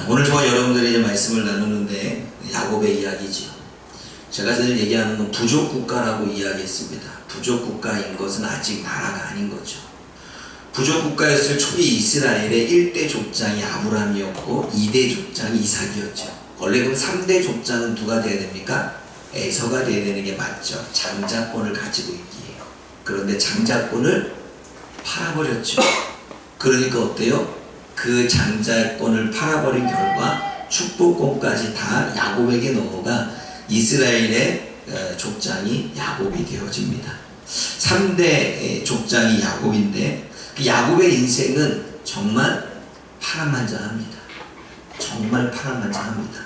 오늘 저와 여러분들이 이제 말씀을 나누는데 야곱의 이야기죠. 제가 늘 얘기하는 건 부족 국가라고 이야기했습니다. 부족 국가인 것은 아직 나라가 아닌 거죠. 부족 국가였을 초기 이스라엘의 1대 족장이 아브라함이었고 2대 족장이 이삭이었죠. 원래 그럼 3대 족장은 누가 돼야 됩니까? 에서가 돼야 되는 게 맞죠. 장자권을 가지고 있기에. 그런데 장자권을 팔아버렸죠. 그러니까 어때요? 그 장자권을 팔아버린 결과 축복권까지 다 야곱에게 넘어가 이스라엘의 족장이 야곱이 되어집니다. 3대 족장이 야곱인데 그 야곱의 인생은 정말 파란만장합니다. 정말 파란만장합니다.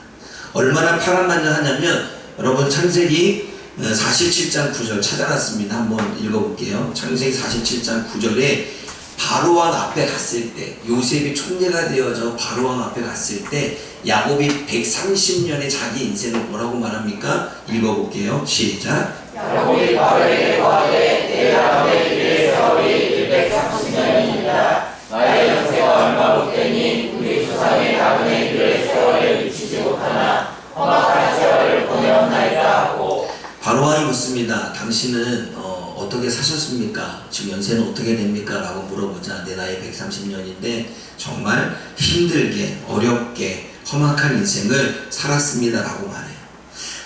얼마나 파란만장하냐면 여러분 창세기 47장 9절 찾아놨습니다. 한번 읽어볼게요. 창세기 47장 9절에 바로왕 앞에 갔을 때, 요셉이 총리가 되어져 바로왕 앞에 갔을 때 야곱이 130년의 자기 인생을 뭐라고 말합니까? 읽어볼게요. 시작. 야곱이 바로에게 말하되 내 나라의 일의 세월이 130년이니라. 나의 연세가 얼마 못되니 우리 조상의 나그네 일의 세월에 미치지 못하나 험악한 세월을 보내었나이다 하고. 바로왕이 묻습니다. 당신은 어떻게 사셨습니까? 지금 연세는 어떻게 됩니까? 라고 물어보자 내 나이 130년인데 정말 힘들게 어렵게 험악한 인생을 살았습니다 라고 말해요.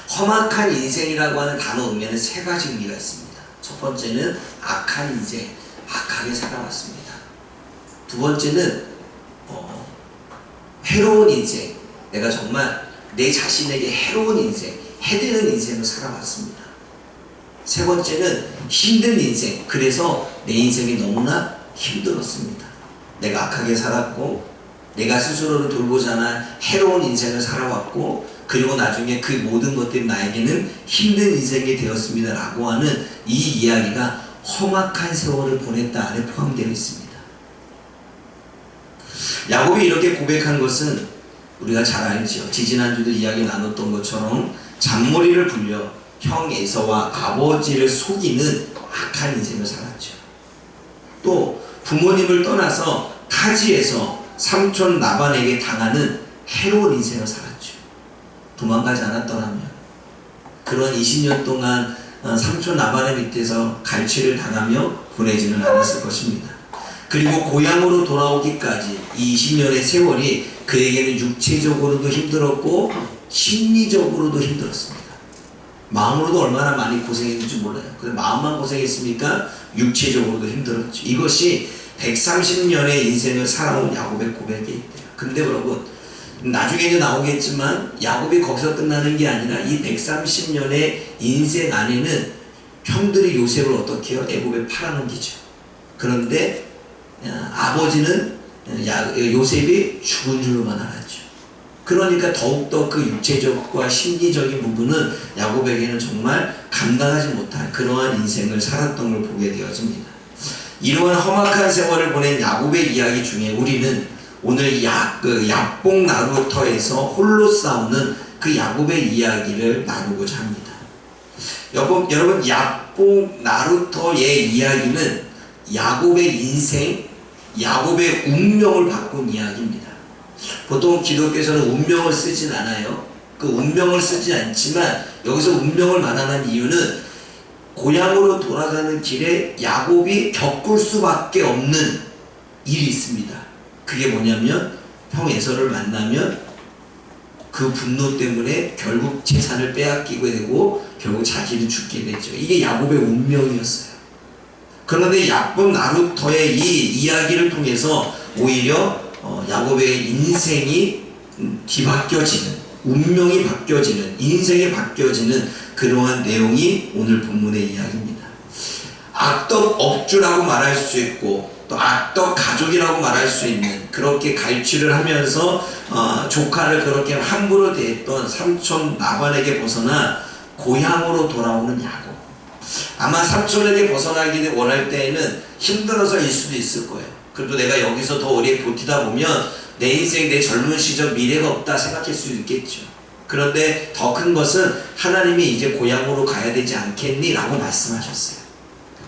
험악한 인생이라고 하는 단어 의미에는 세 가지 의미가 있습니다. 첫 번째는 악한 인생, 악하게 살아왔습니다. 두 번째는 해로운 인생, 내가 정말 내 자신에게 해로운 인생, 해되는 인생을 살아왔습니다. 세 번째는 힘든 인생, 그래서 내 인생이 너무나 힘들었습니다. 내가 악하게 살았고 내가 스스로를 돌보지 않아 해로운 인생을 살아왔고 그리고 나중에 그 모든 것들이 나에게는 힘든 인생이 되었습니다 라고 하는 이 이야기가 험악한 세월을 보냈다 안에 포함되어 있습니다. 야곱이 이렇게 고백한 것은 우리가 잘 알죠. 지지난주도 이야기 나눴던 것처럼 잔머리를 굴려 형 에서와 아버지를 속이는 악한 인생을 살았죠. 또 부모님을 떠나서 타지에서 삼촌 라반에게 당하는 해로운 인생을 살았죠. 도망가지 않았더라면 그런 20년 동안 삼촌 라반의 밑에서 갈취를 당하며 보내지는 않았을 것입니다. 그리고 고향으로 돌아오기까지 이 20년의 세월이 그에게는 육체적으로도 힘들었고 심리적으로도 힘들었습니다. 마음으로도 얼마나 많이 고생했는지 몰라요. 근데 마음만 고생했습니까? 육체적으로도 힘들었죠. 이것이 130년의 인생을 살아온 야곱의 고백이 있대요. 근데 여러분 나중에 이제 나오겠지만 야곱이 거기서 끝나는 게 아니라 이 130년의 인생 안에는 형들이 요셉을 어떻게 해요? 애굽에 팔아넘기죠. 그런데 아버지는 요셉이 죽은 줄로만 알았죠. 그러니까 더욱더 그 육체적과 심리적인 부분은 야곱에게는 정말 감당하지 못할 그러한 인생을 살았던 걸 보게 되어집니다. 이러한 험악한 세월을 보낸 야곱의 이야기 중에 우리는 오늘 야복 나루터에서 홀로 싸우는 그 야곱의 이야기를 나누고자 합니다. 여러분 야복 나루터의 이야기는 야곱의 인생, 야곱의 운명을 바꾼 이야기입니다. 보통 기독교에서는 운명을 쓰진 않아요. 그 운명을 쓰지 않지만 여기서 운명을 말하는 이유는 고향으로 돌아가는 길에 야곱이 겪을 수밖에 없는 일이 있습니다. 그게 뭐냐면 형 에서를 만나면 그 분노 때문에 결국 재산을 빼앗기게 되고 결국 자기는 죽게 되죠. 이게 야곱의 운명이었어요. 그런데 야곱 나루터의 이 이야기를 통해서 오히려 야곱의 인생이 뒤바뀌어지는, 운명이 바뀌어지는, 인생이 바뀌어지는 그러한 내용이 오늘 본문의 이야기입니다. 악덕 업주라고 말할 수 있고 또 악덕 가족이라고 말할 수 있는 그렇게 갈취를 하면서 조카를 그렇게 함부로 대했던 삼촌 라반에게 벗어나 고향으로 돌아오는 야곱. 아마 삼촌에게 벗어나기를 원할 때에는 힘들어서일 수도 있을 거예요. 그래도 내가 여기서 더 오래 버티다 보면 내 인생, 내 젊은 시절 미래가 없다 생각할 수 있겠죠. 그런데 더 큰 것은 하나님이 이제 고향으로 가야 되지 않겠니? 라고 말씀하셨어요.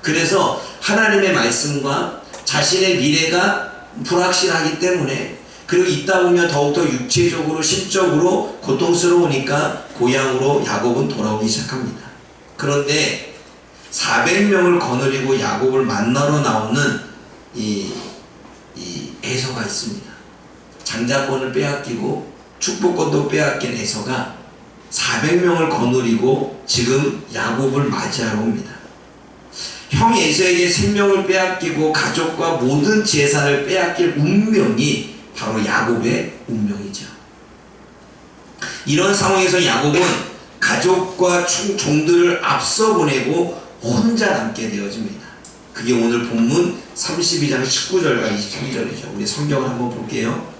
그래서 하나님의 말씀과 자신의 미래가 불확실하기 때문에 그리고 있다 보면 더욱더 육체적으로 심적으로 고통스러우니까 고향으로 야곱은 돌아오기 시작합니다. 그런데 400명을 거느리고 야곱을 만나러 나오는 이 에서가 있습니다. 장자권을 빼앗기고 축복권도 빼앗긴 에서가 400명을 거느리고 지금 야곱을 맞이하러 옵니다. 형 에서에게 생명을 빼앗기고 가족과 모든 재산을 빼앗길 운명이 바로 야곱의 운명이죠. 이런 상황에서 야곱은 가족과 종들을 앞서 보내고 혼자 남게 되어집니다. 그게 오늘 본문 32장 19절과 23절이죠. 우리 성경을 한번 볼게요.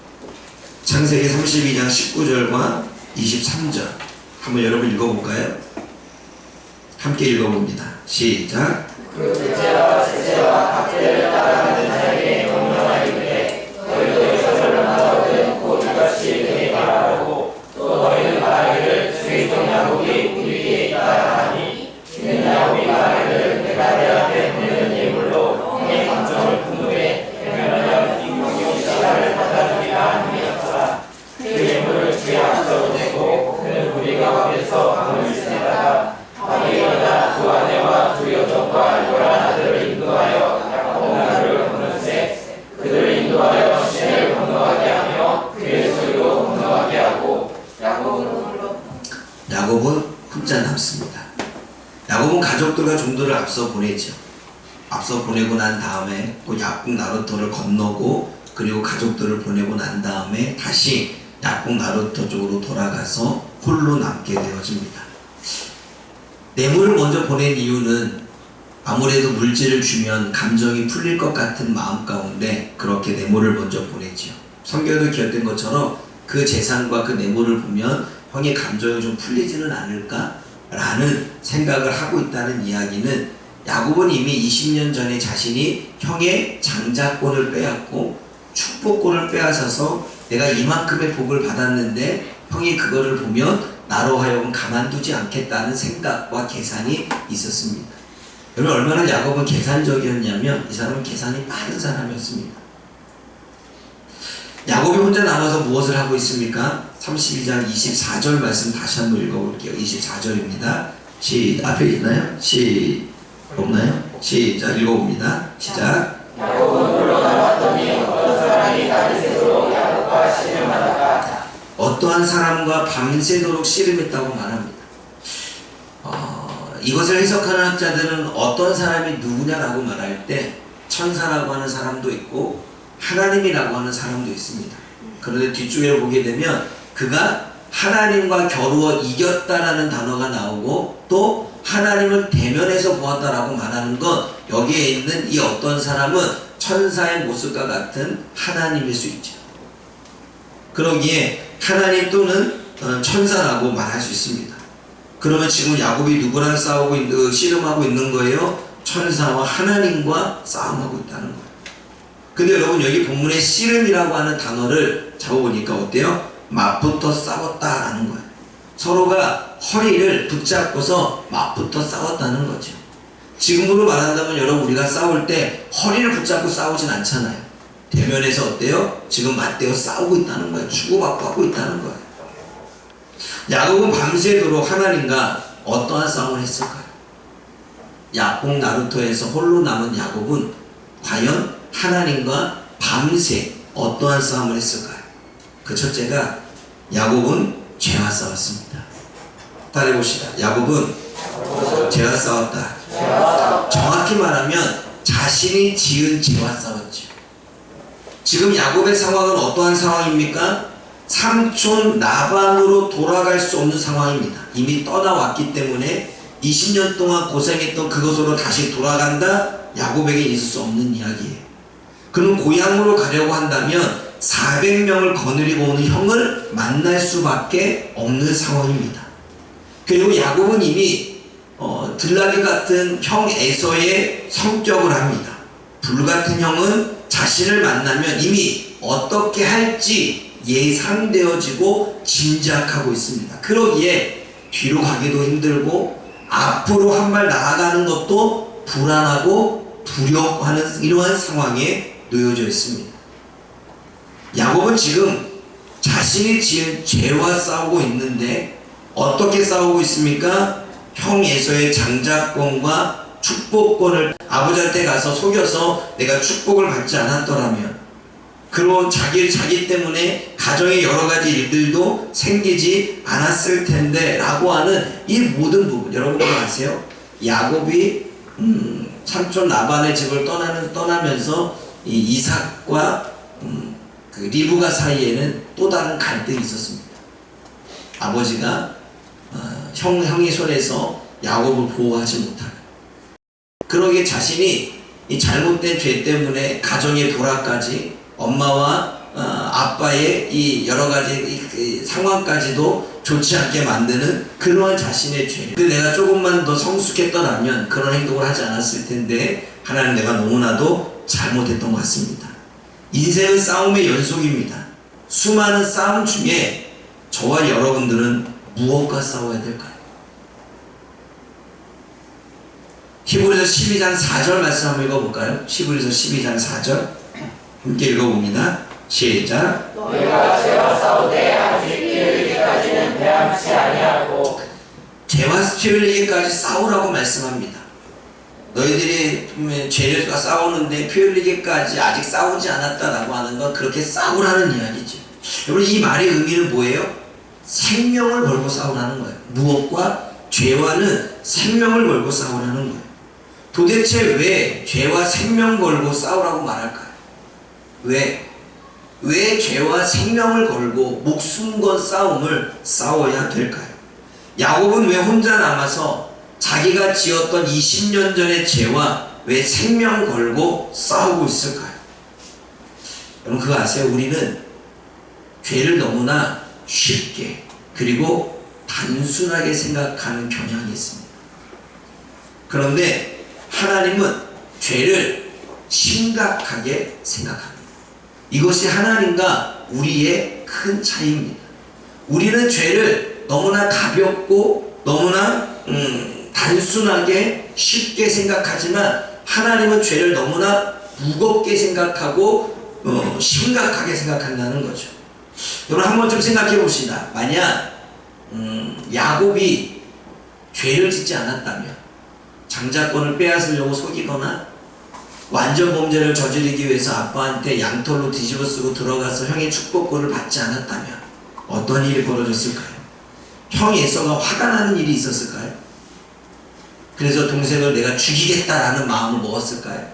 창세기 32장 19절과 23절 한번 여러분 읽어볼까요? 함께 읽어봅니다. 시작. 그 둘째와 셋째와 각대를 따라가는 자에게 명령하여 이르되 너희도 에서를 얻은 곧 이같이 그에게 말하고 또 너희는 말하기를 주의 종 야곱이 우리에게 있다 하니 이는 야곱이 말하기를 내가 내 앞에 보내는 예물로 형의 감정을 분노해 대면하여 임금의 시간을 받아주리라 함이었더라. 그 예물을 주의 앞서 보내고 그는 우리가 앞에서 방을 지내다가 밤이 일어나 두 아내와 두 여종과 11아들을 인도하여 야곱 나루를 보내세 그들을 인도하여 시내를 건너가게 하며 그의 소리로 건너가게 하고 야곱은 혼자 남습니다. 야곱은 가족들과 종들을 앞서 보내죠. 앞서 보내고 난 다음에 또 야곱 나루터를 건너고 그리고 가족들을 보내고 난 다음에 다시 야곱 나루터 쪽으로 돌아가서 홀로 남게 되어집니다. 뇌물을 먼저 보낸 이유는 아무래도 물질을 주면 감정이 풀릴 것 같은 마음 가운데 그렇게 뇌물을 먼저 보내지요. 성경에도 기록된 것처럼 그 재산과 그 뇌물을 보면 형의 감정이 좀 풀리지는 않을까? 라는 생각을 하고 있다는 이야기는 야곱은 이미 20년 전에 자신이 형의 장자권을 빼앗고 축복권을 빼앗아서 내가 이만큼의 복을 받았는데 형이 그거를 보면 나로 하여금 가만두지 않겠다는 생각과 계산이 있었습니다. 여러분 얼마나 야곱은 계산적이었냐면 이 사람은 계산이 빠른 사람이었습니다. 야곱이 혼자 남아서 무엇을 하고 있습니까? 32장 24절 말씀 다시 한번 읽어볼게요. 24절입니다. 앞에 있나요? 없나요? 시작 읽어봅니다. 시작. 야곱은 홀로 남았더니 어떤 사람이 다리새도록 야곱과 씨름하다가 어떠한 사람과 밤새도록 씨름했다고 말합니다. 이것을 해석하는 학자들은 어떤 사람이 누구냐라고 말할 때 천사라고 하는 사람도 있고 하나님이라고 하는 사람도 있습니다. 그런데 뒤쪽에 보게 되면 그가 하나님과 겨루어 이겼다라는 단어가 나오고 또 하나님을 대면해서 보았다라고 말하는 것, 여기에 있는 이 어떤 사람은 천사의 모습과 같은 하나님일 수 있죠. 그러기에 하나님 또는 천사라고 말할 수 있습니다. 그러면 지금 야곱이 누구랑 씨름하고 있는 거예요? 천사와 하나님과 싸움하고 있다는 거예요. 근데 여러분 여기 본문에 씨름이라고 하는 단어를 잡아보니까 어때요? 맞붙어 싸웠다라는 거예요. 서로가 허리를 붙잡고서 맞붙어 싸웠다는 거죠. 지금으로 말한다면 여러분 우리가 싸울 때 허리를 붙잡고 싸우진 않잖아요. 대면에서 어때요? 지금 맞대어 싸우고 있다는 거예요. 주고받고 하고 있다는 거예요. 야곱은 밤새도록 하나님과 어떠한 싸움을 했을까요? 야곱 나루터에서 홀로 남은 야곱은 과연 하나님과 밤새 어떠한 싸움을 했을까요? 그 첫째가 야곱은 죄와 싸웠습니다. 따라해봅시다. 야곱은 죄와 싸웠다. 정확히 말하면 자신이 지은 죄와 싸웠죠. 지금 야곱의 상황은 어떠한 상황입니까? 삼촌 라반으로 돌아갈 수 없는 상황입니다. 이미 떠나왔기 때문에 20년 동안 고생했던 그것으로 다시 돌아간다? 야곱에게 있을 수 없는 이야기예요. 그럼 고향으로 가려고 한다면 400명을 거느리고 오는 형을 만날 수밖에 없는 상황입니다. 그리고 야곱은 이미 들나귀 같은 형 에서의 성격을 합니다. 불같은 형은 자신을 만나면 이미 어떻게 할지 예상되어지고 짐작하고 있습니다. 그러기에 뒤로 가기도 힘들고 앞으로 한 발 나아가는 것도 불안하고 두려워하는 이러한 상황에 놓여져 있습니다. 야곱은 지금 자신이 지은 죄와 싸우고 있는데 어떻게 싸우고 있습니까? 형 에서의 장자권과 축복권을 아버지한테 가서 속여서 내가 축복을 받지 않았더라면, 그런 자기 때문에 가정의 여러 가지 일들도 생기지 않았을 텐데 라고 하는 이 모든 부분, 여러분들 아세요? 야곱이 삼촌 라반의 집을 떠나면서 이 이삭과 그 리브가 사이에는 또 다른 갈등이 있었습니다. 아버지가 형의 손에서 야곱을 보호하지 못하는, 그러기에 자신이 이 잘못된 죄 때문에 가정의 불화까지, 엄마와 아빠의 이 여러 가지 이 상황까지도 좋지 않게 만드는 그러한 자신의 죄. 근데 내가 조금만 더 성숙했더라면 그런 행동을 하지 않았을 텐데, 하나님 내가 너무나도 잘못했던 것 같습니다. 인생은 싸움의 연속입니다. 수많은 싸움 중에 저와 여러분들은 무엇과 싸워야 될까요? 히브리서 12장 4절 말씀 한번 읽어볼까요? 히브리서 12장 4절 함께 읽어봅니다. 시작. 너희가 죄와 싸우되 아직 피 흘리기까지는 배함치 아니하고. 죄와 피 흘리기까지 싸우라고 말씀합니다. 너희들이 죄를 싸우는데 피 흘리기까지 아직 싸우지 않았다라고 하는 건 그렇게 싸우라는 이야기죠. 여러분, 이 말의 의미는 뭐예요? 생명을 걸고 싸우라는 거예요. 무엇과? 죄와는 생명을 걸고 싸우라는 거예요. 도대체 왜 죄와 생명 걸고 싸우라고 말할까요? 왜 죄와 생명을 걸고 목숨 건 싸움을 싸워야 될까요? 야곱은 왜 혼자 남아서 자기가 지었던 20년 전의 죄와 왜 생명 걸고 싸우고 있을까요? 여러분, 그거 아세요? 우리는 죄를 너무나 쉽게 그리고 단순하게 생각하는 경향이 있습니다. 그런데 하나님은 죄를 심각하게 생각합니다. 이것이 하나님과 우리의 큰 차이입니다. 우리는 죄를 너무나 가볍고 너무나 단순하게 쉽게 생각하지만, 하나님은 죄를 너무나 무겁게 생각하고 심각하게 생각한다는 거죠. 여러분, 한번 좀 생각해 봅시다. 만약 야곱이 죄를 짓지 않았다면, 장자권을 빼앗으려고 속이거나 완전 범죄를 저지르기 위해서 아빠한테 양털로 뒤집어 쓰고 들어가서 형의 축복권을 받지 않았다면 어떤 일이 벌어졌을까요? 형 에서가 화가 나는 일이 있었을까요? 그래서 동생을 내가 죽이겠다라는 마음을 먹었을까요?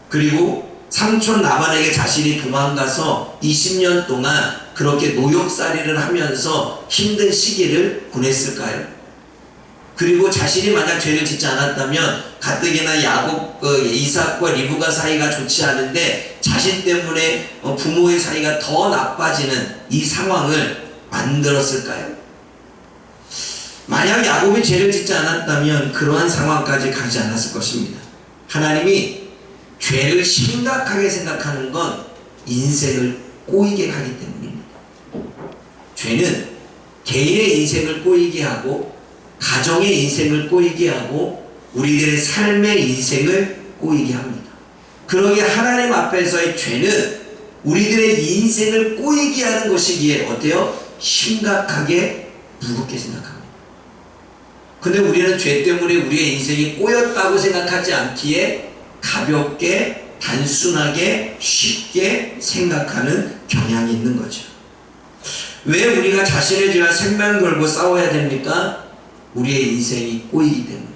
그리고 삼촌 라반에게 자신이 도망가서 20년 동안 그렇게 노역살이를 하면서 힘든 시기를 보냈을까요? 그리고 자신이 만약 죄를 짓지 않았다면 가뜩이나 야곱, 이삭과 리브가 사이가 좋지 않은데 자신 때문에 부모의 사이가 더 나빠지는 이 상황을 만들었을까요? 만약 야곱이 죄를 짓지 않았다면 그러한 상황까지 가지 않았을 것입니다. 하나님이 죄를 심각하게 생각하는 건 인생을 꼬이게 하기 때문입니다. 죄는 개인의 인생을 꼬이게 하고, 가정의 인생을 꼬이게 하고, 우리들의 삶의 인생을 꼬이게 합니다. 그러기에 하나님 앞에서의 죄는 우리들의 인생을 꼬이게 하는 것이기에 어때요? 심각하게 무겁게 생각합니다. 근데 우리는 죄 때문에 우리의 인생이 꼬였다고 생각하지 않기에 가볍게, 단순하게, 쉽게 생각하는 경향이 있는 거죠. 왜 우리가 자신의 죄와 생명 걸고 싸워야 됩니까? 우리의 인생이 꼬이기 때문에.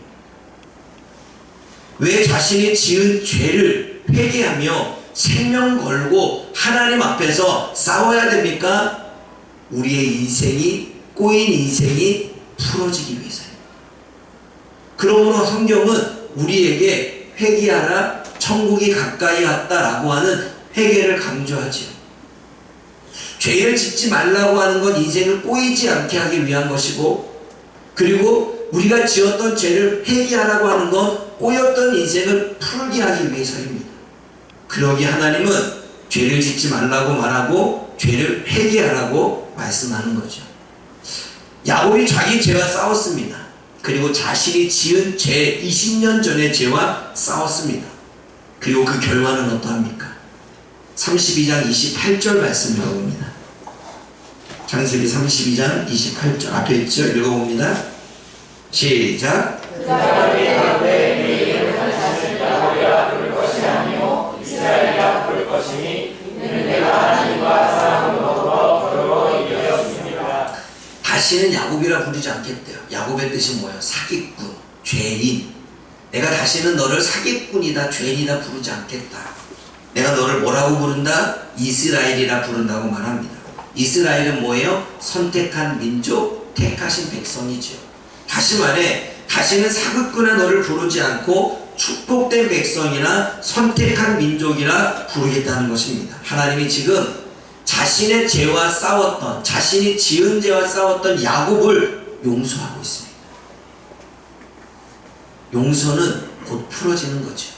왜 자신이 지은 죄를 회개하며 생명 걸고 하나님 앞에서 싸워야 됩니까? 우리의 인생이, 꼬인 인생이 풀어지기 위해서입니다. 그러므로 성경은 우리에게 회개하라, 천국이 가까이 왔다라고 하는 회개를 강조하지요. 죄를 짓지 말라고 하는 건 인생을 꼬이지 않게 하기 위한 것이고, 그리고 우리가 지었던 죄를 회개하라고 하는 건 꼬였던 인생을 풀게 하기 위해서입니다. 그러기에 하나님은 죄를 짓지 말라고 말하고 죄를 회개하라고 말씀하는 거죠. 야곱이 자기 죄와 싸웠습니다. 그리고 자신이 지은 죄, 20년 전의 죄와 싸웠습니다. 그리고 그 결과는 어떠합니까? 32장 28절 말씀 읽어봅니다. 창세기 32장 28절 앞에 있죠? 읽어봅니다. 시작. 그 사람이 가로되 내 이름을 다시 야곱이라 부를 것이 아니요 이스라엘이라 부를 것이니 이는 내가 하나님과 사람을 더불어 더불어 이르렀습니다. 다시는 야곱이라 부르지 않겠대요. 야곱의 뜻이 뭐예요? 사기꾼, 죄인. 내가 다시는 너를 사기꾼이다, 죄인이다 부르지 않겠다. 내가 너를 뭐라고 부른다? 이스라엘이라 부른다고 말합니다. 이스라엘은 뭐예요? 선택한 민족, 택하신 백성이죠. 다시 말해, 다시는 사기꾼이나 너를 부르지 않고 축복된 백성이나 선택한 민족이라 부르겠다는 것입니다. 하나님이 지금 자신의 죄와 싸웠던, 자신이 지은 죄와 싸웠던 야곱을 용서하고 있습니다. 용서는 곧 풀어지는 거죠.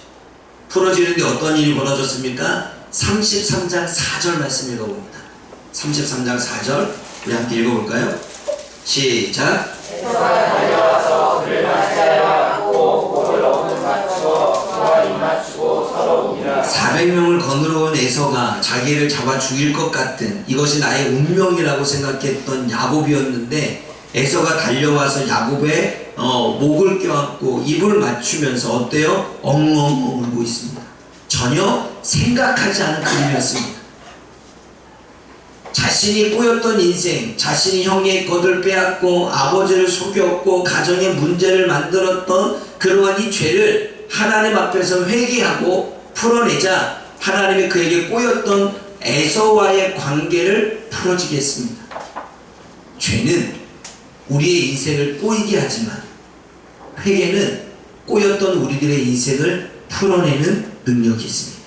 풀어지는데 어떤 일이 벌어졌습니까? 33장 4절 말씀 읽어봅니다. 33장 4절 우리 함께 읽어볼까요? 시작. 에서가 달려와서 그를 맞이하여 목을 얻어 맞추어 그와 입맞추고 서로 우니라. 400명을 거느려 온 에서가 자기를 잡아 죽일 것 같은, 이것이 나의 운명이라고 생각했던 야곱이었는데, 에서가 달려와서 야곱의 목을 껴안고 입을 맞추면서 어때요? 엉엉 울고 있습니다. 전혀 생각하지 않은 그림이었습니다. 자신이 꼬였던 인생, 자신이 형의 것을 빼앗고 아버지를 속였고 가정에 문제를 만들었던 그러한 이 죄를 하나님 앞에서 회개하고 풀어내자 하나님이 그에게 꼬였던 에서와의 관계를 풀어지게 했습니다. 죄는 우리의 인생을 꼬이게 하지만 회개는 꼬였던 우리들의 인생을 풀어내는 능력이 있습니다.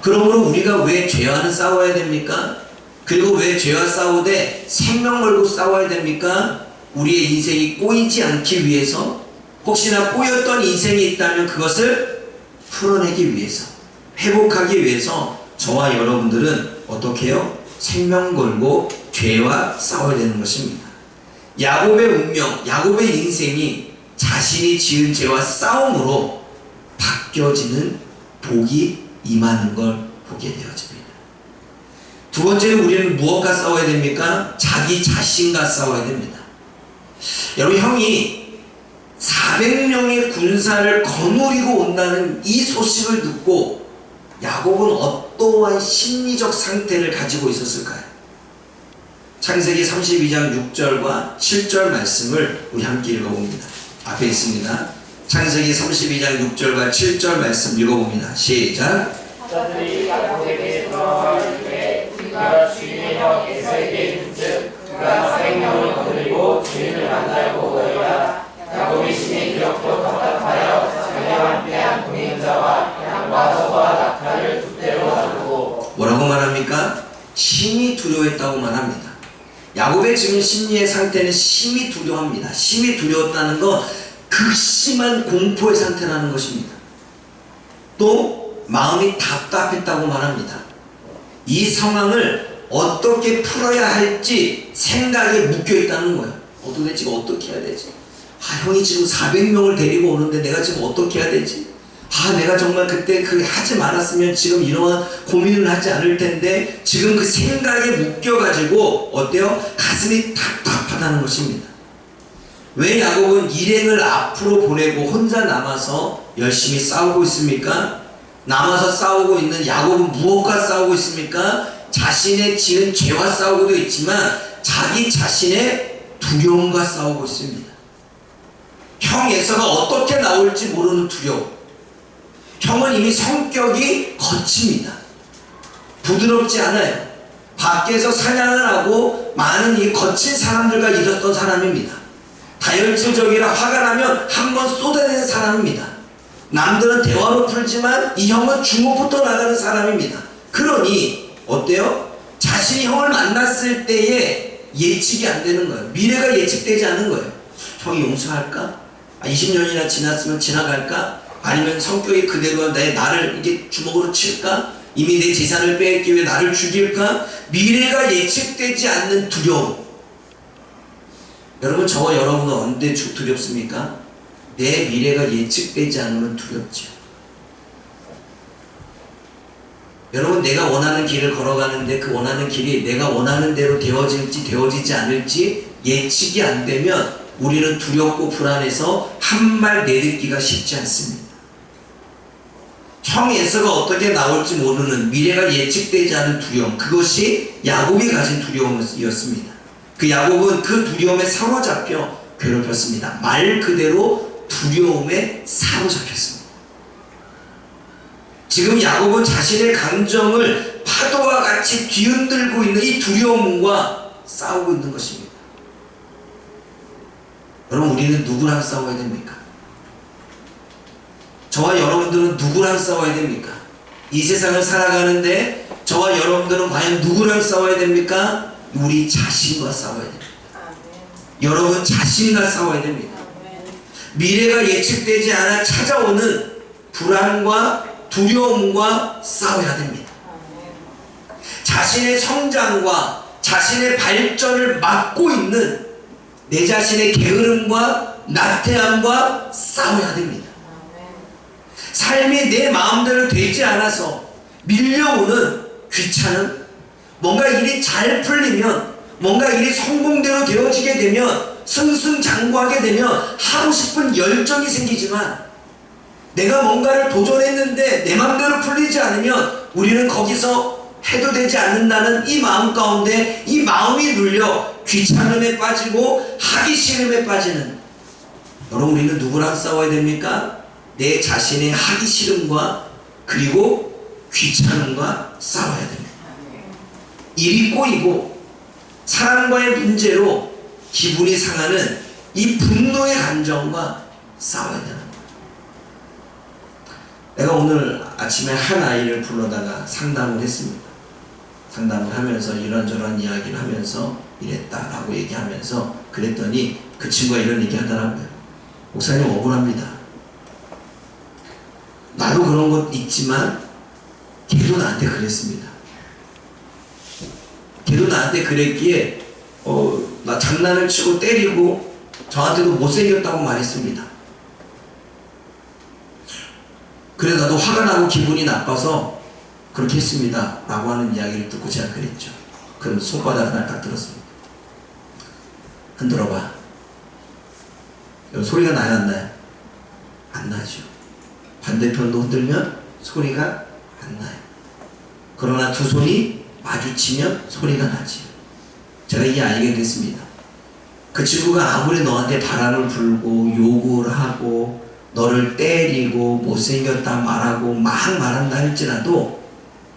그러므로 우리가 왜 죄와는 싸워야 됩니까? 그리고 왜 죄와 싸우되 생명 걸고 싸워야 됩니까? 우리의 인생이 꼬이지 않기 위해서, 혹시나 꼬였던 인생이 있다면 그것을 풀어내기 위해서, 회복하기 위해서 저와 여러분들은 어떻게 해요? 생명 걸고 죄와 싸워야 되는 것입니다. 야곱의 운명, 야곱의 인생이 자신이 지은 죄와 싸움으로 바뀌어지는 복이 임하는 걸 보게 되어집니다. 두 번째는 우리는 무엇과 싸워야 됩니까? 자기 자신과 싸워야 됩니다. 여러분, 형이 400명의 군사를 거느리고 온다는 이 소식을 듣고 야곱은 어떠한 심리적 상태를 가지고 있었을까요? 창세기 32장 6절과 7절 말씀을 우리 함께 읽어봅니다. 앞에 있습니다. 창세기 32장 6절과 7절 말씀 읽어봅니다. 시작. 저들이 야곱에게 돌아와 이르되 우리가 주인의 형 에서에게 이른즉 그가 400명을 거느리고 주인을 만나러 오더이다. 야곱이 심히 두렵고 답답하여 자기와 빼앗은 동행자와 양과 소와 낙타를 두 대로 나누고. 뭐라고 말합니까? 심히 두려워했다고 말합니다. 야곱의 지금 심리의 상태는 심히 두려워합니다. 심히 두려웠다는 건 극심한 공포의 상태라는 것입니다. 또 마음이 답답했다고 말합니다. 이 상황을 어떻게 풀어야 할지 생각에 묶여있다는 거예요. 도대체 어떻게 해야 되지? 형이 지금 400명을 데리고 오는데 내가 지금 어떻게 해야 되지? 내가 정말 그때 하지 말았으면 지금 이러한 고민을 하지 않을 텐데, 지금 그 생각에 묶여가지고 어때요? 가슴이 답답하다는 것입니다. 왜 야곱은 일행을 앞으로 보내고 혼자 남아서 열심히 싸우고 있습니까? 남아서 싸우고 있는 야곱은 무엇과 싸우고 있습니까? 자신의 지은 죄와 싸우고도 있지만 자기 자신의 두려움과 싸우고 있습니다. 형 에서가 어떻게 나올지 모르는 두려움. 형은 이미 성격이 거칩니다. 부드럽지 않아요. 밖에서 사냥을 하고 많은 이 거친 사람들과 있었던 사람입니다. 다혈질적이라 화가 나면 한번 쏟아내는 사람입니다. 남들은 대화로 풀지만 이 형은 주먹부터 나가는 사람입니다. 그러니 어때요? 자신이 형을 만났을 때에 예측이 안 되는 거예요. 미래가 예측되지 않는 거예요. 형이 용서할까? 20년이나 지났으면 지나갈까? 아니면 성격이 그대로 나를 이게 주먹으로 칠까? 이미 내 재산을 빼앗기 위해 나를 죽일까? 미래가 예측되지 않는 두려움. 여러분, 저와 여러분은 언제 두렵습니까? 내 미래가 예측되지 않으면 두렵죠. 여러분, 내가 원하는 길을 걸어가는데 그 원하는 길이 내가 원하는 대로 되어질지 되어지지 않을지 예측이 안 되면 우리는 두렵고 불안해서 한 말 내딛기가 쉽지 않습니다. 형 에서가 어떻게 나올지 모르는 미래가 예측되지 않은 두려움, 그것이 야곱이 가진 두려움이었습니다. 그 야곱은 그 두려움에 사로잡혀 괴롭혔습니다. 말 그대로 두려움에 사로잡혔습니다. 지금 야곱은 자신의 감정을 파도와 같이 뒤흔들고 있는 이 두려움과 싸우고 있는 것입니다. 여러분, 우리는 누구랑 싸워야 됩니까? 저와 여러분들은 누구랑 싸워야 됩니까? 이 세상을 살아가는데 저와 여러분들은 과연 누구랑 싸워야 됩니까? 우리 자신과 싸워야 됩니다. 여러분, 자신과 싸워야 됩니다. 미래가 예측되지 않아 찾아오는 불안과 두려움과 싸워야 됩니다. 자신의 성장과 자신의 발전을 막고 있는 내 자신의 게으름과 나태함과 싸워야 됩니다. 삶이 내 마음대로 되지 않아서 밀려오는 귀찮음, 뭔가 일이 잘 풀리면, 뭔가 일이 성공대로 되어지게 되면, 승승장구하게 되면 하고 싶은 열정이 생기지만, 내가 뭔가를 도전했는데 내 마음대로 풀리지 않으면 우리는 거기서 해도 되지 않는다는 이 마음 가운데 이 마음이 눌려 귀찮음에 빠지고 하기 싫음에 빠지는, 여러분, 우리는 누구랑 싸워야 됩니까? 내 자신의 하기 싫음과 그리고 귀찮음과 싸워야 됩니다. 일이 꼬이고 사람과의 문제로 기분이 상하는 이 분노의 감정과 싸워야 되는 거예요. 내가 오늘 아침에 한 아이를 불러다가 상담을 했습니다. 상담을 하면서 이런저런 이야기를 하면서 이랬다라고 얘기하면서 그랬더니 그 친구가 이런 얘기 하더라고요. 목사님, 억울합니다. 나도 그런 것 있지만 걔도 나한테 그랬습니다. 걔도 나한테 그랬기에 나 장난을 치고 때리고 저한테도 못생겼다고 말했습니다. 그래서 나도 화가 나고 기분이 나빠서 그렇게 했습니다 라고 하는 이야기를 듣고 제가 그랬죠. 그럼 손바닥 하나 딱 들었습니다. 흔들어봐. 소리가 나요, 안 나요? 안 나죠. 반대편도 흔들면 소리가 안 나요. 그러나 두 손이 마주치면 소리가 나지. 제가 이 아이에게 그랬습니다. 그 친구가 아무리 너한테 바람을 불고 욕을 하고 너를 때리고 못생겼다 말하고 막 말한다 할지라도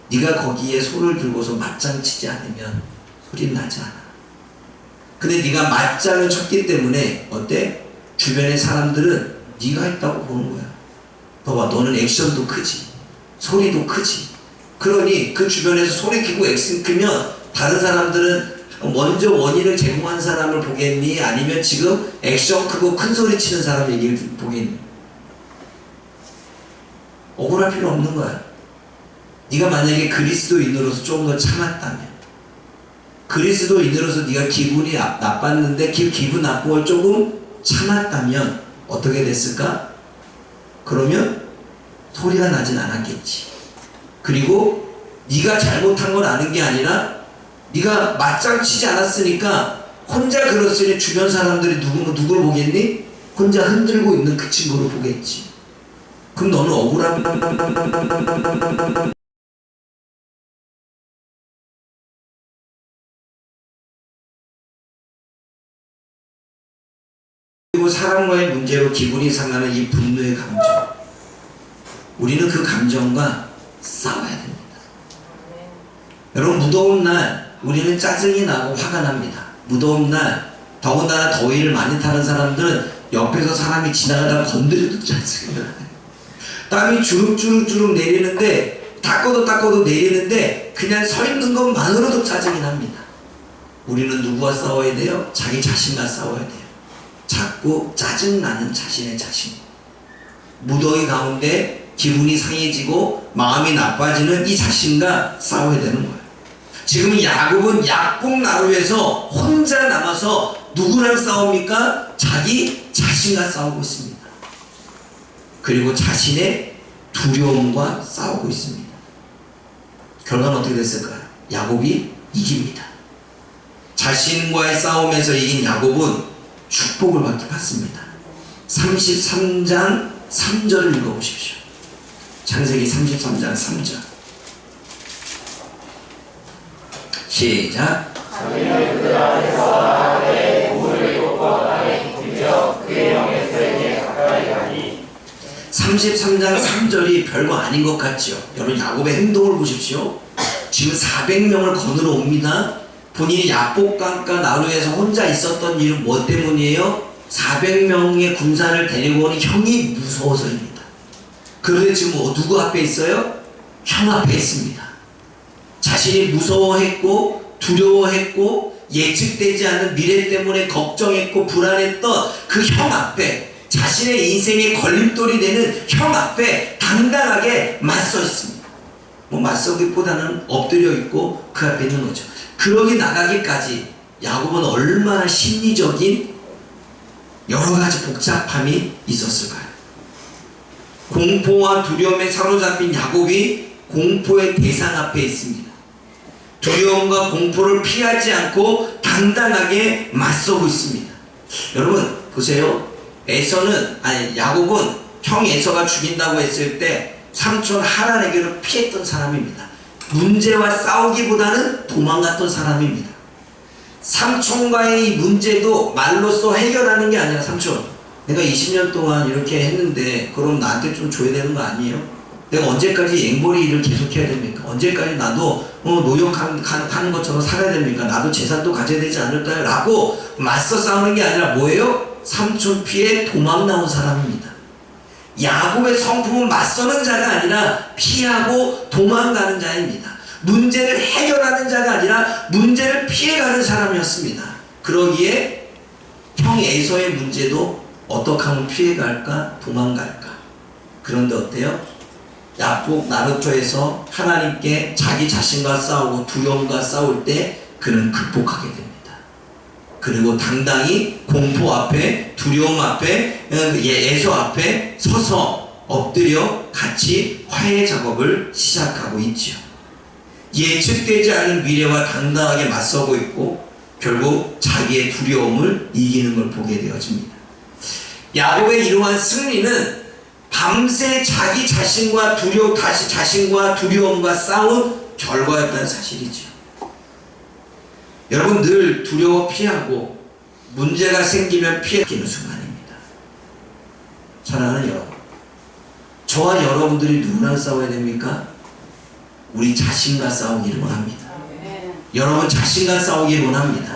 네가 거기에 손을 들고서 맞짱 치지 않으면 소리는 나지 않아. 근데 네가 맞짱을 쳤기 때문에 어때? 주변의 사람들은 네가 했다고 보는 거야. 봐봐, 너는 액션도 크지, 소리도 크지. 그러니 그 주변에서 소리 크고 액션 크면 다른 사람들은 먼저 원인을 제공한 사람을 보겠니? 아니면 지금 액션 크고 큰 소리 치는 사람 얘기를 보겠니? 억울할 필요 없는 거야. 네가 만약에 그리스도인으로서 조금 더 참았다면, 그리스도인으로서 네가 기분이 나빴는데 기분 나쁜 걸 조금 참았다면 어떻게 됐을까? 그러면 소리가 나진 않았겠지. 그리고 네가 잘못한 걸 아는 게 아니라 네가 맞짱 치지 않았으니까 혼자 그랬으니 주변 사람들이 누굴 보겠니? 혼자 흔들고 있는 그 친구를 보겠지. 그럼 너는 억울함 그리고 사람과의 문제로 기분이 상하는 이 분노의 감정, 우리는 그 감정과 싸워야 됩니다. 여러분, 무더운 날 우리는 짜증이 나고 화가 납니다. 무더운 날, 더군다나 더위를 많이 타는 사람들은 옆에서 사람이 지나가다가 건드려도 짜증이 나요. 땀이 주룩주룩 내리는데 닦아도 내리는데 그냥 서 있는 것만으로도 짜증이 납니다. 우리는 누구와 싸워야 돼요? 자기 자신과 싸워야 돼요. 자꾸 짜증나는 자신의 자신, 무더위 가운데 기분이 상해지고 마음이 나빠지는 이 자신과 싸워야 되는 거예요. 지금 야곱은 약복나루에서 혼자 남아서 누구랑 싸웁니까? 자기 자신과 싸우고 있습니다. 그리고 자신의 두려움과 싸우고 있습니다. 결과는 어떻게 됐을까요? 야곱이 이깁니다. 자신과의 싸움에서 이긴 야곱은 축복을 받습니다. 33장 3절을 읽어보십시오. 창세기 33장 3절. 시작. 자기는 그들 앞에서 나아가되 우물을 쫓고 땅에 굽히며 그의 영의 세계에 가까이 가니. 33장 3절이 별거 아닌 것 같죠. 여러분 야곱의 행동을 보십시오. 지금 400명을 거느러 옵니다. 본인이 야복강가 나루에서 혼자 있었던 이유는 뭐 때문이에요? 400명의 군사를 데리고 오는 형이 무서워서입니다. 그런데 지금 누구 앞에 있어요? 형 앞에 있습니다. 자신이 무서워했고 두려워했고 예측되지 않은 미래 때문에 걱정했고 불안했던 그 형 앞에, 자신의 인생의 걸림돌이 되는 형 앞에 당당하게 맞서 있습니다. 뭐 맞서기보다는 엎드려 있고 그 앞에 있는 거죠. 그러기 나가기까지 야곱은 얼마나 심리적인 여러 가지 복잡함이 있었을까요? 공포와 두려움에 사로잡힌 야곱이 공포의 대상 앞에 있습니다. 두려움과 공포를 피하지 않고 당당하게 맞서고 있습니다. 여러분 보세요. 야곱은 형 에서가 죽인다고 했을 때 삼촌 하란에게로 피했던 사람입니다. 문제와 싸우기보다는 도망갔던 사람입니다. 삼촌과의 이 문제도 말로써 해결하는 게 아니라, 삼촌 내가 20년 동안 이렇게 했는데 그럼 나한테 좀 줘야 되는 거 아니에요? 내가 언제까지 앵벌이 일을 계속해야 됩니까? 언제까지 나도 노역하는 것처럼 살아야 됩니까? 나도 재산도 가져야 되지 않을까요? 라고 맞서 싸우는 게 아니라 뭐예요? 삼촌 피해 도망 나온 사람입니다. 야곱의 성품은 맞서는 자가 아니라 피하고 도망가는 자입니다. 문제를 해결하는 자가 아니라 문제를 피해가는 사람이었습니다. 그러기에 형 에서의 문제도 어떻게 하면 피해갈까? 도망갈까? 그런데 어때요? 야복 나루터에서 하나님께 자기 자신과 싸우고 두려움과 싸울 때 그는 극복하게 됩니다. 그리고 당당히 공포 앞에, 두려움 앞에, 에서 앞에 서서 엎드려 같이 화해 작업을 시작하고 있죠. 예측되지 않은 미래와 당당하게 맞서고 있고 결국 자기의 두려움을 이기는 걸 보게 되어집니다. 야곱의 이러한 승리는 밤새 자기 자신과 두려움과 싸운 결과였다는 사실이죠. 여러분 늘 두려워 피하고 문제가 생기면 피하는 순간입니다. 사랑하는 여러분, 저와 여러분들이 누구랑 싸워야 됩니까? 우리 자신과 싸우기를 원합니다. 여러분 자신과 싸우기를 원합니다.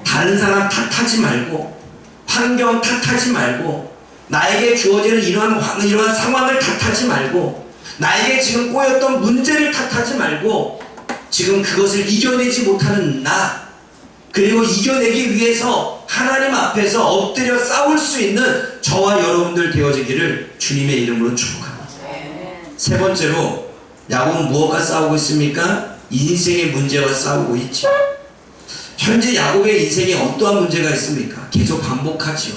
다른 사람 탓하지 말고, 환경 탓하지 말고, 나에게 주어지는 이러한 상황을 탓하지 말고, 나에게 지금 꼬였던 문제를 탓하지 말고, 지금 그것을 이겨내지 못하는 나, 그리고 이겨내기 위해서 하나님 앞에서 엎드려 싸울 수 있는 저와 여러분들 되어지기를 주님의 이름으로 축복합니다. 세 번째로 야곱은 무엇과 싸우고 있습니까? 인생의 문제와 싸우고 있죠. 현재 야곱의 인생에 어떠한 문제가 있습니까? 계속 반복하죠.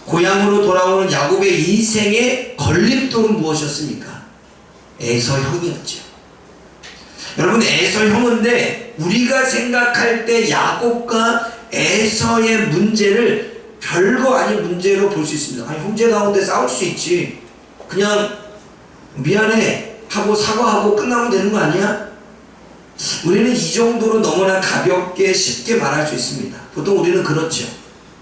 고향으로 돌아오는 야곱의 인생의 걸림돌은 무엇이었습니까? 에서 형이었죠. 여러분 에서 형인데 우리가 생각할 때 야곱과 에서의 문제를 별거 아닌 문제로 볼 수 있습니다. 아니, 형제 가운데 싸울 수 있지. 그냥 미안해 하고 사과하고 끝나면 되는 거 아니야? 우리는 이 정도로 너무나 가볍게 쉽게 말할 수 있습니다. 보통 우리는 그렇죠.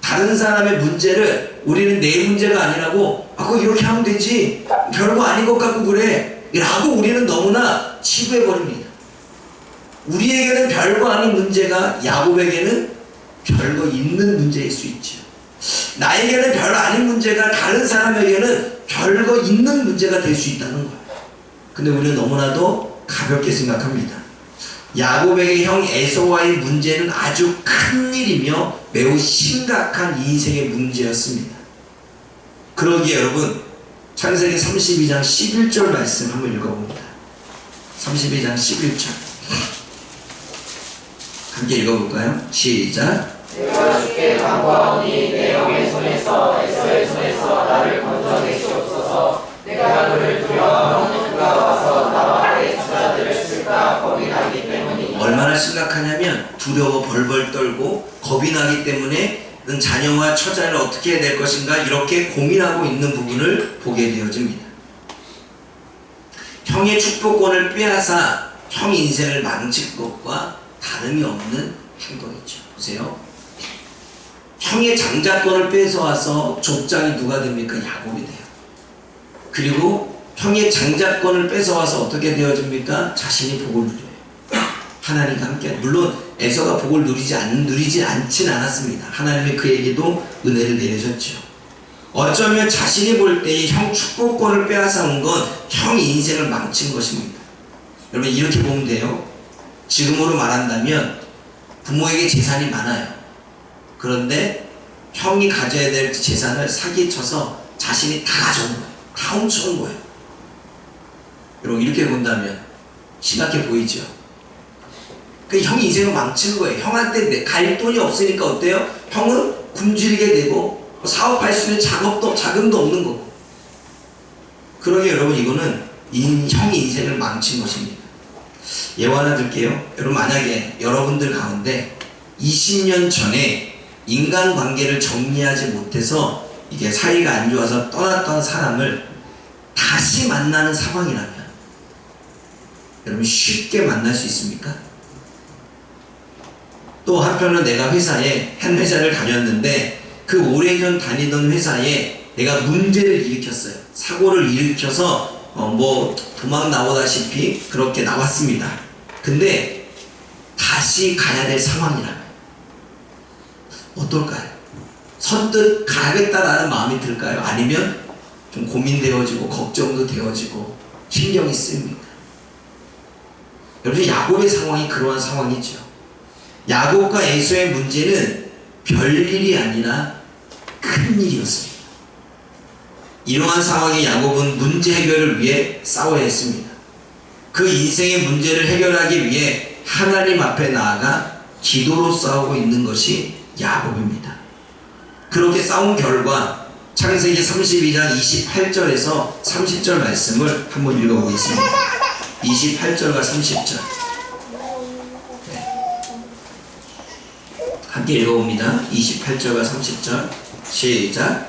다른 사람의 문제를 우리는 내 문제가 아니라고 그거 이렇게 하면 되지, 별거 아닌 것 같고 그래 라고 우리는 너무나 치부해버립니다. 우리에게는 별거 아닌 문제가 야곱에게는 별거 있는 문제일 수 있죠. 나에게는 별거 아닌 문제가 다른 사람에게는 별거 있는 문제가 될 수 있다는 거예요. 근데 우리는 너무나도 가볍게 생각합니다. 야곱에게 형 에서와의 문제는 아주 큰 일이며 매우 심각한 인생의 문제였습니다. 그러기에 여러분 창세기 32장 11절 말씀 한번 읽어봅니다. 32장 11절 함께 읽어볼까요? 시작. 내가 주께 간구하오니 내 영의 손에서 에서의 손에서 나를 건져내시옵소서. 내가 그를 두려워하면 그가 와서 나와 내 주자들을 칠까 심각하냐면 두려워 벌벌 떨고 겁이 나기 때문에 자녀와 처자를 어떻게 해야 될 것인가 이렇게 고민하고 있는 부분을 보게 되어집니다. 형의 축복권을 빼앗아 형 인생을 망칠 것과 다름이 없는 행동이죠. 보세요. 형의 장자권을 뺏어와서 족장이 누가 됩니까? 야곱이 돼요. 그리고 형의 장자권을 뺏어와서 어떻게 되어집니까? 자신이 복을 누려요. 하나님과 함께. 물론 에서가 복을 누리지 않진 않았습니다. 하나님이 그에게도 은혜를 내리셨죠. 어쩌면 자신이 볼 때의 형 축복권을 빼앗아 온 건 형 인생을 망친 것입니다. 여러분 이렇게 보면 돼요. 지금으로 말한다면 부모에게 재산이 많아요. 그런데 형이 가져야 될 재산을 사기쳐서 자신이 다 가져온 거예요. 다 훔쳐온 거예요. 여러분 이렇게 본다면 심각해 보이죠? 그 형이 인생을 망치는 거예요. 형한테 갈 돈이 없으니까 어때요? 형은 굶주리게 되고 사업할 수 있는 자금도 없는 거고. 그러게 여러분 이거는 형이 인생을 망친 것입니다. 예화 하나 들게요. 여러분 만약에 여러분들 가운데 20년 전에 인간관계를 정리하지 못해서 이게 사이가 안 좋아서 떠났던 사람을 다시 만나는 상황이라면 여러분 쉽게 만날 수 있습니까? 또 한편으로 내가 한 회사를 다녔는데 그 오래전 다니던 회사에 내가 문제를 일으켰어요. 사고를 일으켜서 도망 나오다시피 그렇게 나왔습니다. 근데 다시 가야 될 상황이라면 어떨까요? 선뜻 가야겠다라는 마음이 들까요? 아니면 좀 고민되어지고 걱정도 되어지고 신경이 쓰입니까? 여러분 야곱의 상황이 그러한 상황이죠. 야곱과 에서의 문제는 별일이 아니라 큰일이었습니다. 이러한 상황에 야곱은 문제 해결을 위해 싸워야 했습니다. 그 인생의 문제를 해결하기 위해 하나님 앞에 나아가 기도로 싸우고 있는 것이 야곱입니다. 그렇게 싸운 결과 창세기 32장 28절에서 30절 말씀을 한번 읽어보겠습니다. 28절과 30절 함께 읽어봅니다. 28절과 30절 시작.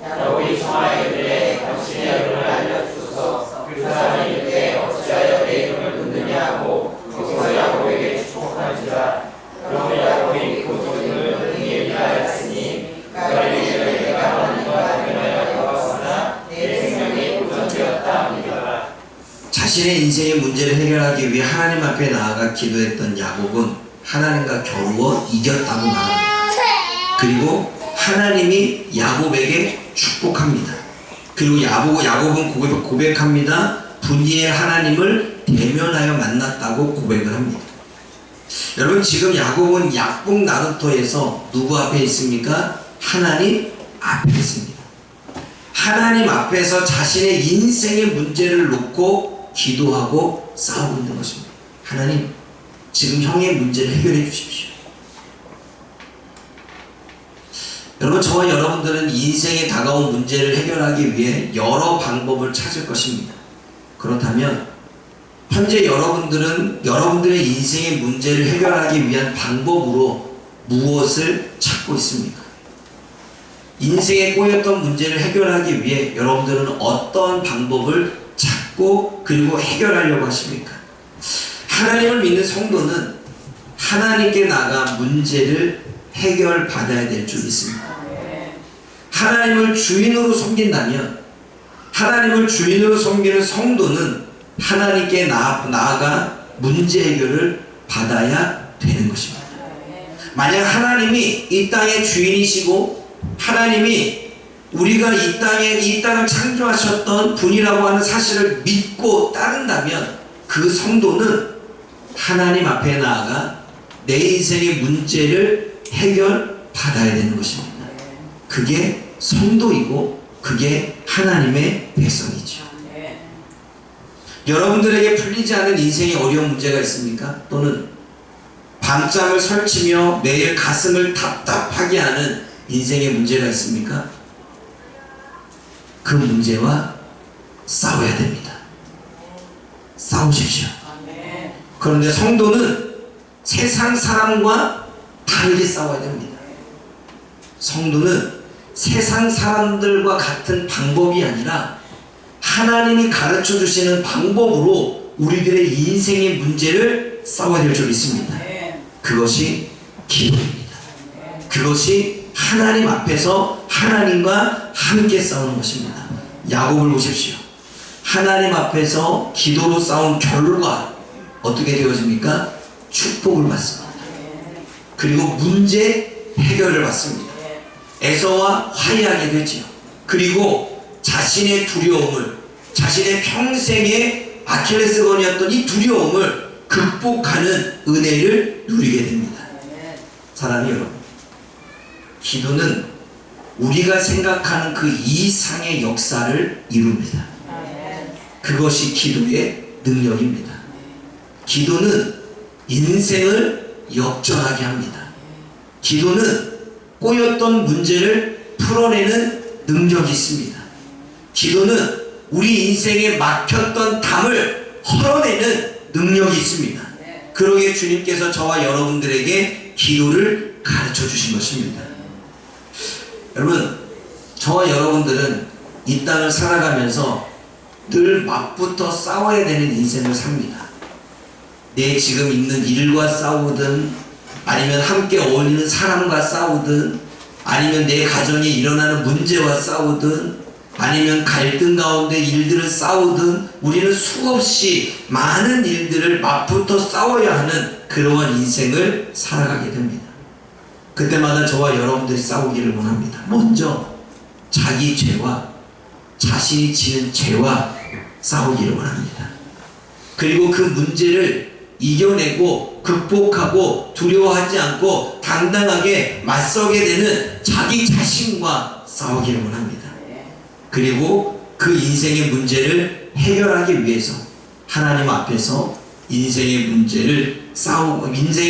야곱이 청하기를 당신의 이름을 알려주소서. 그 사람이 이르되 어찌하여 내 이름을 묻느냐고 거기서 야곱에게 축복하지라. 그러므로 야곱이 그 이름을 흥이라 하였으니 그가 이르기를 내가 하나님과 당면하여 싸웠으나 내 생명이 보존되었다 합니다. 자신의 인생의 문제를 해결하기 위해 하나님 앞에 나아가 기도했던 야곱은 하나님과 겨루어 이겼다고 말합니다. 그리고 하나님이 야곱에게 축복합니다. 그리고 야곱은 고백합니다. 분이의 하나님을 대면하여 만났다고 고백을 합니다. 여러분 지금 야곱은 약복 나루터에서 누구 앞에 있습니까? 하나님 앞에 있습니다. 하나님 앞에서 자신의 인생의 문제를 놓고 기도하고 싸우고 있는 것입니다. 하나님 지금 형의 문제를 해결해 주십시오. 여러분 저와 여러분들은 인생에 다가온 문제를 해결하기 위해 여러 방법을 찾을 것입니다. 그렇다면 현재 여러분들의 인생의 문제를 해결하기 위한 방법으로 무엇을 찾고 있습니까? 인생에 꼬였던 문제를 해결하기 위해 여러분들은 어떤 방법을 찾고 그리고 해결하려고 하십니까? 하나님을 믿는 성도는 하나님께 나가 문제를 해결받아야 될 줄 믿습니다. 하나님을 주인으로 섬긴다면 하나님을 주인으로 섬기는 성도는 하나님께 나아가 문제 해결을 받아야 되는 것입니다. 만약 하나님이 이 땅의 주인이시고 하나님이 우리가 이 땅을 창조하셨던 분이라고 하는 사실을 믿고 따른다면 그 성도는 하나님 앞에 나아가 내 인생의 문제를 해결받아야 되는 것입니다. 그게 성도이고 그게 하나님의 백성이죠. 여러분들에게 풀리지 않은 인생의 어려운 문제가 있습니까? 또는 밤잠을 설치며 매일 가슴을 답답하게 하는 인생에 문제가 있습니까? 그 문제와 싸워야 됩니다. 싸우십시오. 그런데 성도는 세상 사람과 다르게 싸워야 됩니다. 성도는 세상 사람들과 같은 방법이 아니라 하나님이 가르쳐 주시는 방법으로 우리들의 인생의 문제를 싸워야 될 줄 믿습니다. 그것이 기도입니다. 그것이 하나님 앞에서 하나님과 함께 싸우는 것입니다. 야곱을 보십시오. 하나님 앞에서 기도로 싸운 결과 어떻게 되어집니까? 축복을 받습니다. 그리고 문제 해결을 받습니다. 에서와 화해하게 되죠. 그리고 자신의 두려움을, 자신의 평생의 아킬레스건이었던 이 두려움을 극복하는 은혜를 누리게 됩니다. 사랑하는 여러분, 기도는 우리가 생각하는 그 이상의 역사를 이룹니다. 그것이 기도의 능력입니다. 기도는 인생을 역전하게 합니다. 기도는 꼬였던 문제를 풀어내는 능력이 있습니다. 기도는 우리 인생에 막혔던 담을 헐어내는 능력이 있습니다. 그러기에 주님께서 저와 여러분들에게 기도를 가르쳐 주신 것입니다. 여러분, 저와 여러분들은 이 땅을 살아가면서 늘 막부터 싸워야 되는 인생을 삽니다. 내 지금 있는 일과 싸우든, 아니면 함께 어울리는 사람과 싸우든, 아니면 내 가정에 일어나는 문제와 싸우든, 아니면 갈등 가운데 일들을 싸우든, 우리는 수없이 많은 일들을 막부터 싸워야 하는 그러한 인생을 살아가게 됩니다. 그때마다 저와 여러분들이 싸우기를 원합니다. 먼저 자기 죄와 자신이 지은 죄와 싸우기를 원합니다. 그리고 그 문제를 이겨내고 극복하고 두려워하지 않고 당당하게 맞서게 되는 자기 자신과 싸우기를 원합니다. 그리고 그 인생의 문제를 해결하기 위해서 하나님 앞에서 인생의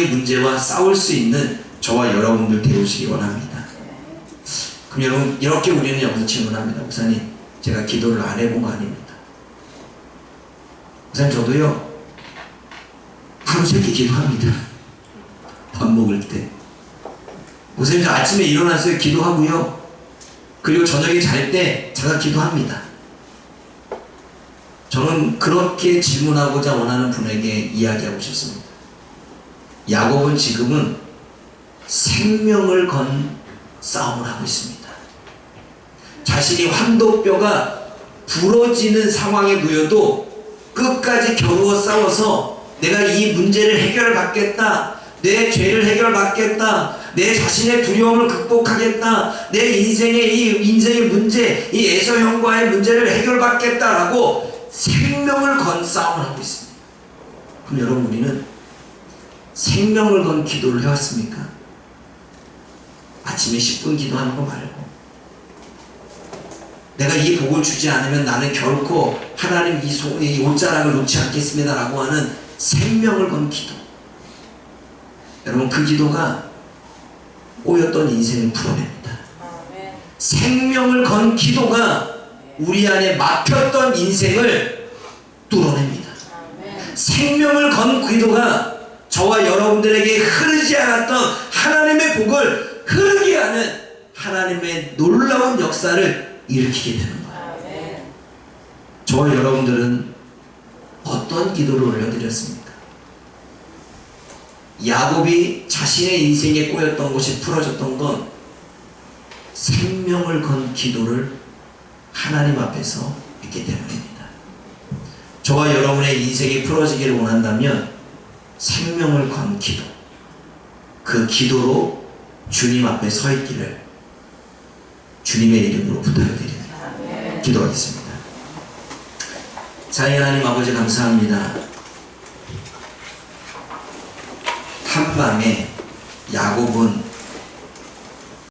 문제와 싸울 수 있는 저와 여러분들 되우시기 원합니다. 그럼 여러분, 이렇게 우리는 여기서 질문합니다. 목사님, 제가 기도를 안 해본 거 아닙니다. 목사님, 저도요 하루 세끼 기도합니다. 밥 먹을 때. 목사님, 저 아침에 일어나서 기도하고요, 그리고 저녁에 잘 때 제가 기도합니다. 저는 그렇게 질문하고자 원하는 분에게 이야기하고 싶습니다. 야곱은 지금은 생명을 건 싸움을 하고 있습니다. 자신이 환도뼈가 부러지는 상황에 놓여도 끝까지 겨루어 싸워서 내가 이 문제를 해결받겠다, 내 죄를 해결받겠다, 내 자신의 두려움을 극복하겠다, 내 인생의 문제, 이 에서형과의 문제를 해결받겠다라고 생명을 건 싸움을 하고 있습니다. 그럼 여러분, 우리는 생명을 건 기도를 해왔습니까? 아침에 10분 기도하는 거 말고, 내가 이 복을 주지 않으면 나는 결코 하나님 이 옷자락을 놓지 않겠습니다 라고 하는 생명을 건 기도. 여러분, 그 기도가 꼬였던 인생을 풀어냅니다. 생명을 건 기도가 우리 안에 막혔던 인생을 뚫어냅니다. 생명을 건 기도가 저와 여러분들에게 흐르지 않았던 하나님의 복을 흐르게 하는 하나님의 놀라운 역사를 일으키게 되는 거예요. 저와 여러분들은 어떤 기도를 올려드렸습니까? 야곱이 자신의 인생에 꼬였던 것이 풀어졌던 건 생명을 건 기도를 하나님 앞에서 했기 때문입니다. 저와 여러분의 인생이 풀어지기를 원한다면 생명을 건 기도, 그 기도로 주님 앞에 서 있기를 주님의 이름으로 부탁드립니다. 기도하겠습니다. 사랑의 하나님 아버지, 감사합니다. 한밤에 야곱은